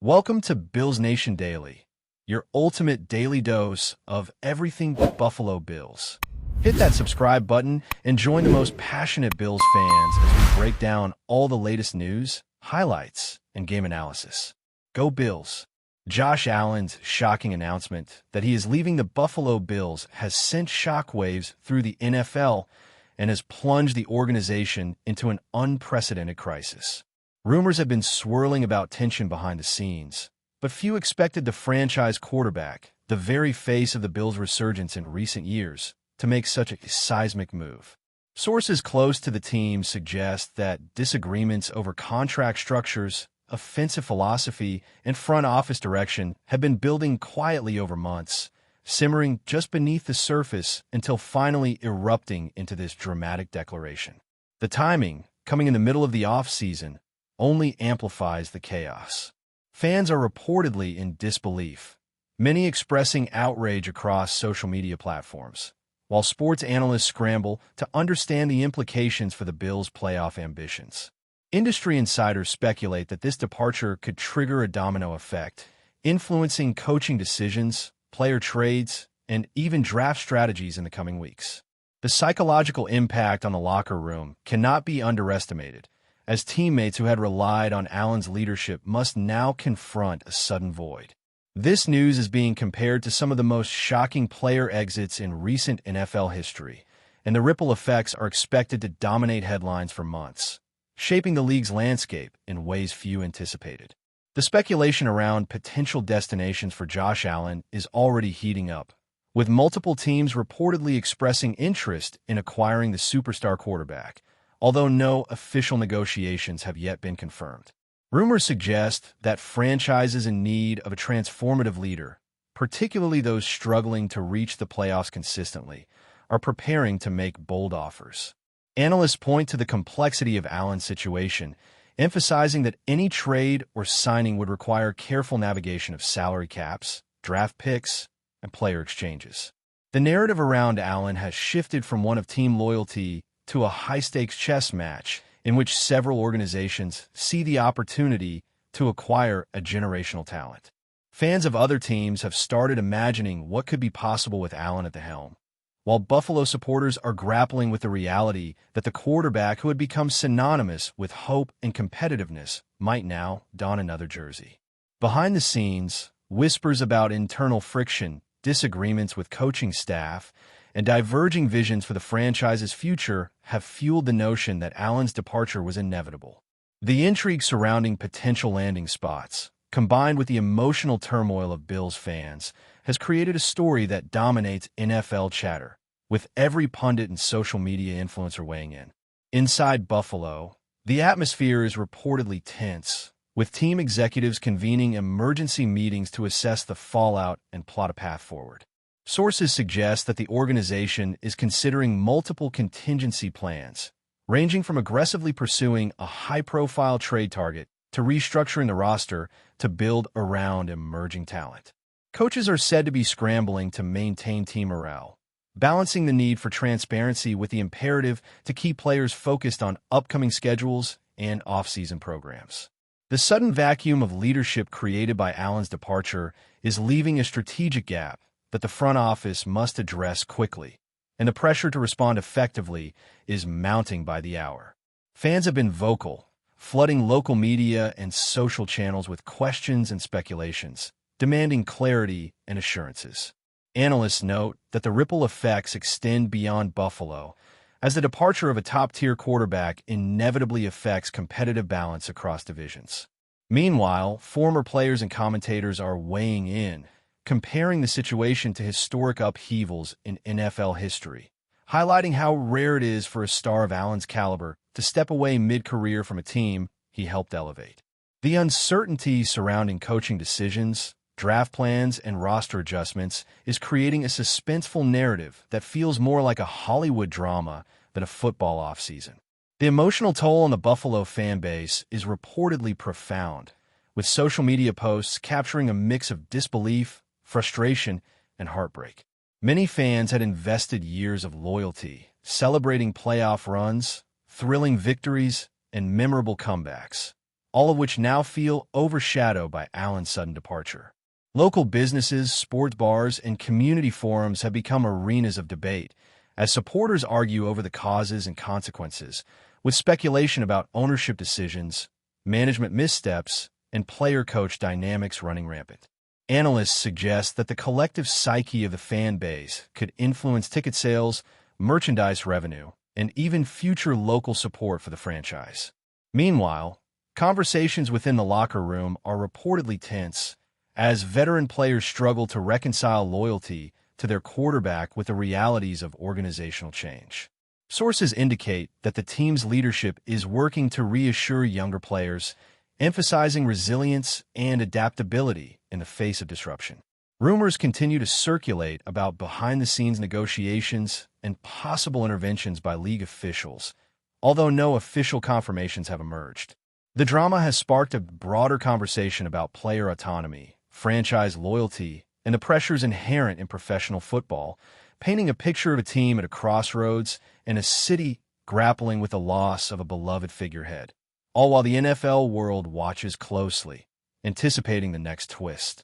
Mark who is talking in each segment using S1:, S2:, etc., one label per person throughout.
S1: Welcome to Bills Nation Daily, your ultimate daily dose of everything Buffalo Bills. Hit that subscribe button and join the most passionate Bills fans as we break down all the latest news, highlights, and game analysis. Go Bills! Josh Allen's shocking announcement that he is leaving the Buffalo Bills has sent shockwaves through the NFL and has plunged the organization into an unprecedented crisis. Rumors have been swirling about tension behind the scenes, but few expected the franchise quarterback, the very face of the Bills' resurgence in recent years, to make such a seismic move. Sources close to the team suggest that disagreements over contract structures, offensive philosophy, and front office direction have been building quietly over months, simmering just beneath the surface until finally erupting into this dramatic declaration. The timing, coming in the middle of the offseason, only amplifies the chaos. Fans are reportedly in disbelief, many expressing outrage across social media platforms, while sports analysts scramble to understand the implications for the Bills' playoff ambitions. Industry insiders speculate that this departure could trigger a domino effect, influencing coaching decisions, player trades, and even draft strategies in the coming weeks. The psychological impact on the locker room cannot be underestimated, as teammates who had relied on Allen's leadership must now confront a sudden void. This news is being compared to some of the most shocking player exits in recent NFL history, and the ripple effects are expected to dominate headlines for months, shaping the league's landscape in ways few anticipated. The speculation around potential destinations for Josh Allen is already heating up, with multiple teams reportedly expressing interest in acquiring the superstar quarterback, although no official negotiations have yet been confirmed. Rumors suggest that franchises in need of a transformative leader, particularly those struggling to reach the playoffs consistently, are preparing to make bold offers. Analysts point to the complexity of Allen's situation, emphasizing that any trade or signing would require careful navigation of salary caps, draft picks, and player exchanges. The narrative around Allen has shifted from one of team loyalty to a high-stakes chess match in which several organizations see the opportunity to acquire a generational talent. Fans of other teams have started imagining what could be possible with Allen at the helm, while Buffalo supporters are grappling with the reality that the quarterback who had become synonymous with hope and competitiveness might now don another jersey. Behind the scenes, whispers about internal friction, disagreements with coaching staff, and diverging visions for the franchise's future have fueled the notion that Allen's departure was inevitable. The intrigue surrounding potential landing spots, combined with the emotional turmoil of Bills fans, has created a story that dominates NFL chatter, with every pundit and social media influencer weighing in. Inside Buffalo, the atmosphere is reportedly tense, with team executives convening emergency meetings to assess the fallout and plot a path forward. Sources suggest that the organization is considering multiple contingency plans, ranging from aggressively pursuing a high-profile trade target to restructuring the roster to build around emerging talent. Coaches are said to be scrambling to maintain team morale, balancing the need for transparency with the imperative to keep players focused on upcoming schedules and off-season programs. The sudden vacuum of leadership created by Allen's departure is leaving a strategic gap that the front office must address quickly, and the pressure to respond effectively is mounting by the hour. Fans have been vocal, flooding local media and social channels with questions and speculations, demanding clarity and assurances. Analysts note that the ripple effects extend beyond Buffalo, as the departure of a top-tier quarterback inevitably affects competitive balance across divisions. Meanwhile, former players and commentators are weighing in, comparing the situation to historic upheavals in NFL history, highlighting how rare it is for a star of Allen's caliber to step away mid-career from a team he helped elevate. The uncertainty surrounding coaching decisions, draft plans, and roster adjustments is creating a suspenseful narrative that feels more like a Hollywood drama than a football offseason. The emotional toll on the Buffalo fan base is reportedly profound, with social media posts capturing a mix of disbelief, frustration, and heartbreak. Many fans had invested years of loyalty, celebrating playoff runs, thrilling victories, and memorable comebacks, all of which now feel overshadowed by Allen's sudden departure. Local businesses, sports bars, and community forums have become arenas of debate as supporters argue over the causes and consequences, with speculation about ownership decisions, management missteps, and player-coach dynamics running rampant. Analysts suggest that the collective psyche of the fan base could influence ticket sales, merchandise revenue, and even future local support for the franchise. Meanwhile, conversations within the locker room are reportedly tense as veteran players struggle to reconcile loyalty to their quarterback with the realities of organizational change. Sources indicate that the team's leadership is working to reassure younger players, emphasizing resilience and adaptability in the face of disruption. Rumors continue to circulate about behind-the-scenes negotiations and possible interventions by league officials, although no official confirmations have emerged. The drama has sparked a broader conversation about player autonomy, franchise loyalty, and the pressures inherent in professional football, painting a picture of a team at a crossroads and a city grappling with the loss of a beloved figurehead, all while the NFL world watches closely, anticipating the next twist.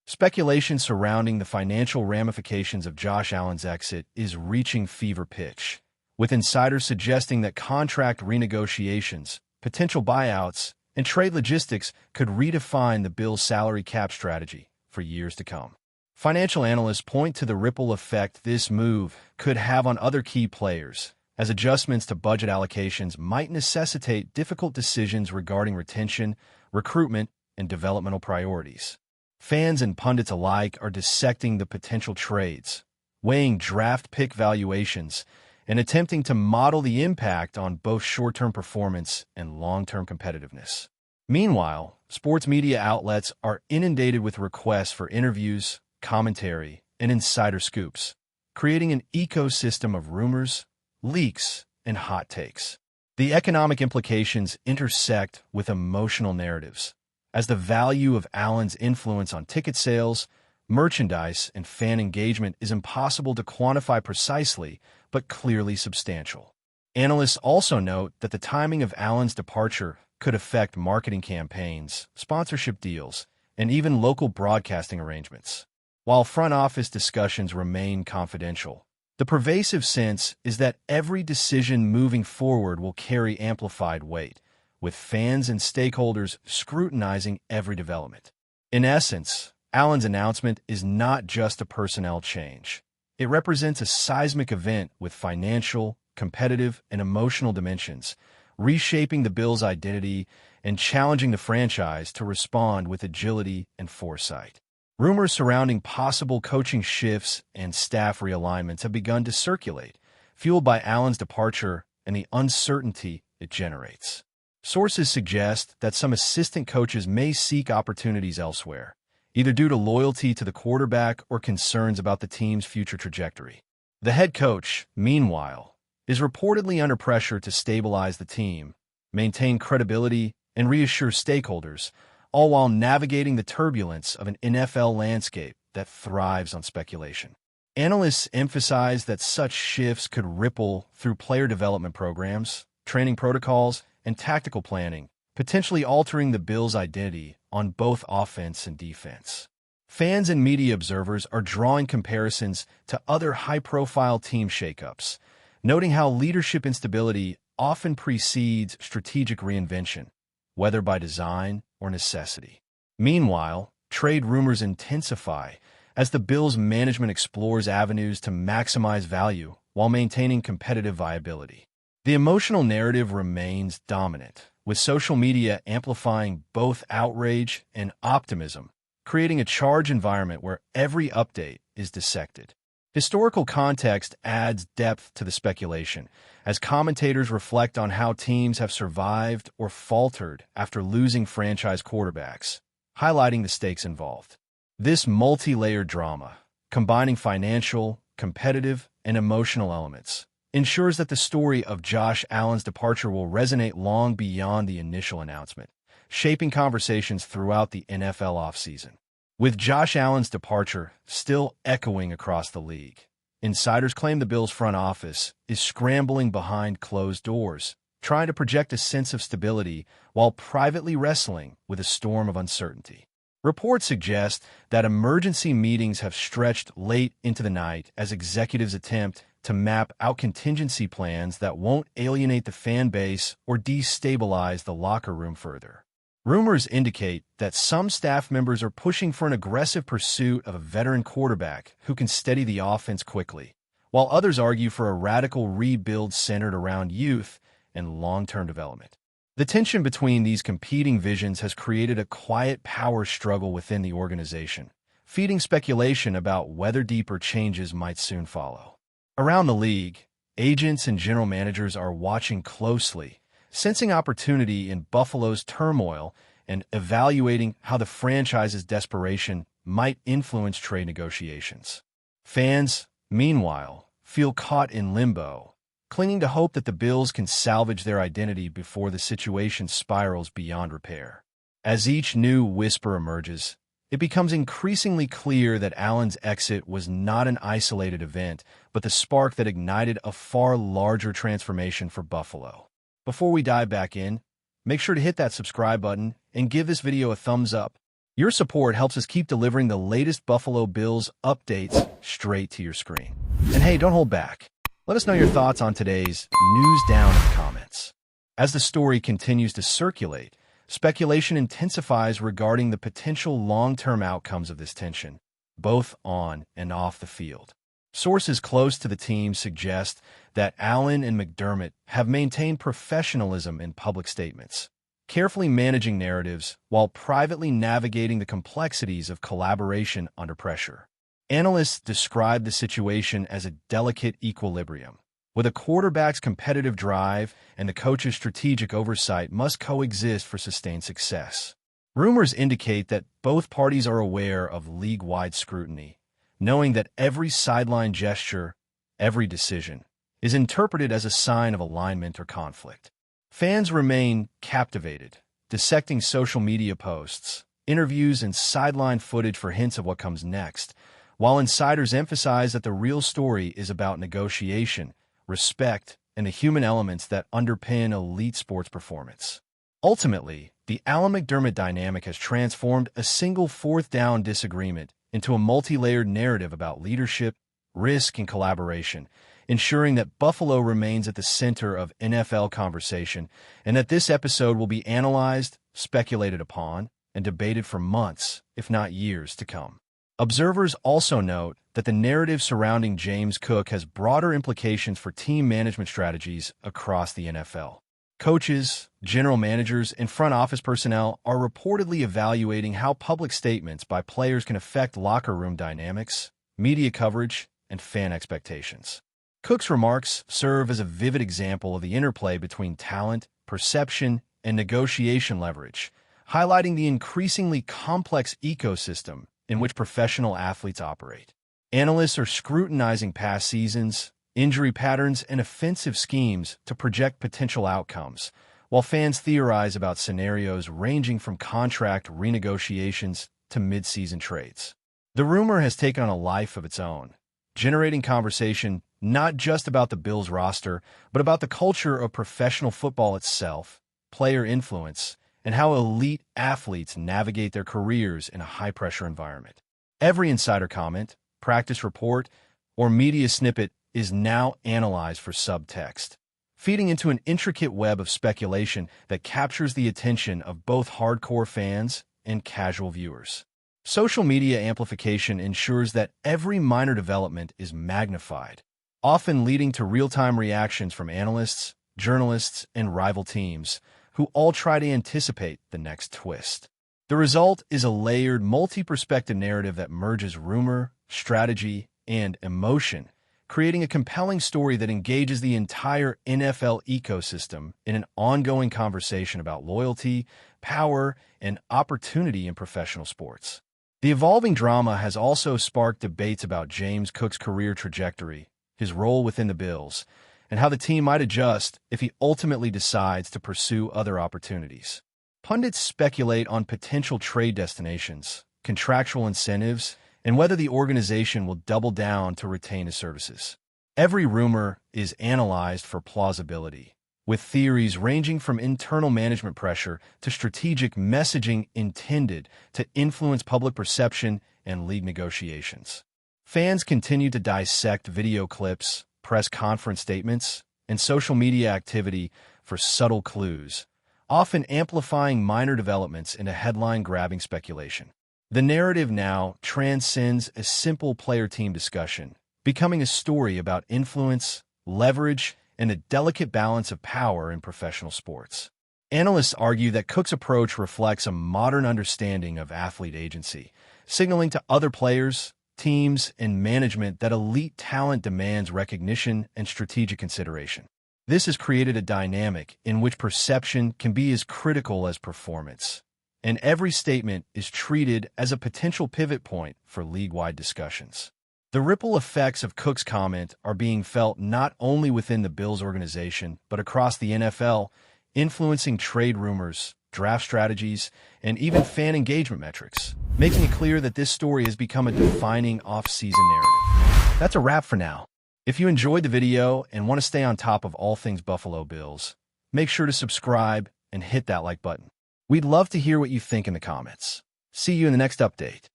S1: Speculation surrounding the financial ramifications of Josh Allen's exit is reaching fever pitch, with insiders suggesting that contract renegotiations, potential buyouts, and trade logistics could redefine the Bills' salary cap strategy for years to come. Financial analysts point to the ripple effect this move could have on other key players, as adjustments to budget allocations might necessitate difficult decisions regarding retention, recruitment, and developmental priorities. Fans and pundits alike are dissecting the potential trades, weighing draft pick valuations, and attempting to model the impact on both short-term performance and long-term competitiveness. Meanwhile, sports media outlets are inundated with requests for interviews, commentary, and insider scoops, creating an ecosystem of rumors, leaks, and hot takes. The economic implications intersect with emotional narratives, as the value of Allen's influence on ticket sales, merchandise, and fan engagement is impossible to quantify precisely, but clearly substantial. Analysts also note that the timing of Allen's departure could affect marketing campaigns, sponsorship deals, and even local broadcasting arrangements. While front office discussions remain confidential, the pervasive sense is that every decision moving forward will carry amplified weight, with fans and stakeholders scrutinizing every development. In essence, Allen's announcement is not just a personnel change. It represents a seismic event with financial, competitive, and emotional dimensions, reshaping the Bills' identity and challenging the franchise to respond with agility and foresight. Rumors surrounding possible coaching shifts and staff realignments have begun to circulate, fueled by Allen's departure and the uncertainty it generates. Sources suggest that some assistant coaches may seek opportunities elsewhere, either due to loyalty to the quarterback or concerns about the team's future trajectory. The head coach, meanwhile, is reportedly under pressure to stabilize the team, maintain credibility, and reassure stakeholders, all while navigating the turbulence of an NFL landscape that thrives on speculation. Analysts emphasize that such shifts could ripple through player development programs, training protocols, and tactical planning, potentially altering the Bills' identity on both offense and defense. Fans and media observers are drawing comparisons to other high-profile team shakeups, noting how leadership instability often precedes strategic reinvention, whether by design or necessity. Meanwhile, trade rumors intensify as the Bills' management explores avenues to maximize value while maintaining competitive viability. The emotional narrative remains dominant, with social media amplifying both outrage and optimism, creating a charged environment where every update is dissected. Historical context adds depth to the speculation, as commentators reflect on how teams have survived or faltered after losing franchise quarterbacks, highlighting the stakes involved. This multi-layered drama, combining financial, competitive, and emotional elements, ensures that the story of Josh Allen's departure will resonate long beyond the initial announcement, shaping conversations throughout the NFL offseason. With Josh Allen's departure still echoing across the league, insiders claim the Bills' front office is scrambling behind closed doors, trying to project a sense of stability while privately wrestling with a storm of uncertainty. Reports suggest that emergency meetings have stretched late into the night as executives attempt to map out contingency plans that won't alienate the fan base or destabilize the locker room further. Rumors indicate that some staff members are pushing for an aggressive pursuit of a veteran quarterback who can steady the offense quickly, while others argue for a radical rebuild centered around youth and long-term development. The tension between these competing visions has created a quiet power struggle within the organization, feeding speculation about whether deeper changes might soon follow. Around the league, agents and general managers are watching closely, sensing opportunity in Buffalo's turmoil and evaluating how the franchise's desperation might influence trade negotiations. Fans, meanwhile, feel caught in limbo, clinging to hope that the Bills can salvage their identity before the situation spirals beyond repair. As each new whisper emerges, it becomes increasingly clear that Allen's exit was not an isolated event, but the spark that ignited a far larger transformation for Buffalo. Before we dive back in, make sure to hit that subscribe button and give this video a thumbs up. Your support helps us keep delivering the latest Buffalo Bills updates straight to your screen. And hey, don't hold back. Let us know your thoughts on today's news down in the comments. As the story continues to circulate, speculation intensifies regarding the potential long-term outcomes of this tension, both on and off the field. Sources close to the team suggest that Allen and McDermott have maintained professionalism in public statements, carefully managing narratives while privately navigating the complexities of collaboration under pressure. Analysts describe the situation as a delicate equilibrium, with a quarterback's competitive drive and the coach's strategic oversight must coexist for sustained success. Rumors indicate that both parties are aware of league-wide scrutiny, knowing that every sideline gesture, every decision, is interpreted as a sign of alignment or conflict. Fans remain captivated, dissecting social media posts, interviews, and sideline footage for hints of what comes next, while insiders emphasize that the real story is about negotiation, respect, and the human elements that underpin elite sports performance. Ultimately, the Allen-McDermott dynamic has transformed a single fourth-down disagreement into a multi-layered narrative about leadership, risk, and collaboration, ensuring that Buffalo remains at the center of NFL conversation and that this episode will be analyzed, speculated upon, and debated for months, if not years, to come. Observers also note that the narrative surrounding James Cook has broader implications for team management strategies across the NFL. Coaches, general managers, and front office personnel are reportedly evaluating how public statements by players can affect locker room dynamics, media coverage, and fan expectations. Cook's remarks serve as a vivid example of the interplay between talent, perception, and negotiation leverage, highlighting the increasingly complex ecosystem in which professional athletes operate. Analysts are scrutinizing past seasons, injury patterns, and offensive schemes to project potential outcomes, while fans theorize about scenarios ranging from contract renegotiations to mid-season trades. The rumor has taken on a life of its own, generating conversation not just about the Bills roster, but about the culture of professional football itself, player influence, and how elite athletes navigate their careers in a high-pressure environment. Every insider comment, practice report, or media snippet is now analyzed for subtext, feeding into an intricate web of speculation that captures the attention of both hardcore fans and casual viewers. Social media amplification ensures that every minor development is magnified, often leading to real-time reactions from analysts, journalists, and rival teams, who all try to anticipate the next twist. The result is a layered, multi-perspective narrative that merges rumor, strategy, and emotion, creating a compelling story that engages the entire NFL ecosystem in an ongoing conversation about loyalty, power, and opportunity in professional sports. The evolving drama has also sparked debates about James Cook's career trajectory, his role within the Bills, and how the team might adjust if he ultimately decides to pursue other opportunities. Pundits speculate on potential trade destinations, contractual incentives, and whether the organization will double down to retain his services. Every rumor is analyzed for plausibility, with theories ranging from internal management pressure to strategic messaging intended to influence public perception and league negotiations. Fans continue to dissect video clips, press conference statements, and social media activity for subtle clues, often amplifying minor developments into headline-grabbing speculation. The narrative now transcends a simple player-team discussion, becoming a story about influence, leverage, and a delicate balance of power in professional sports. Analysts argue that Cook's approach reflects a modern understanding of athlete agency, signaling to other players, teams, and management that elite talent demands recognition and strategic consideration. This has created a dynamic in which perception can be as critical as performance, and every statement is treated as a potential pivot point for league-wide discussions. The ripple effects of Cook's comment are being felt not only within the Bills organization, but across the NFL, influencing trade rumors, draft strategies, and even fan engagement metrics, making it clear that this story has become a defining off-season narrative. That's a wrap for now. If you enjoyed the video and want to stay on top of all things Buffalo Bills, make sure to subscribe and hit that like button. We'd love to hear what you think in the comments. See you in the next update.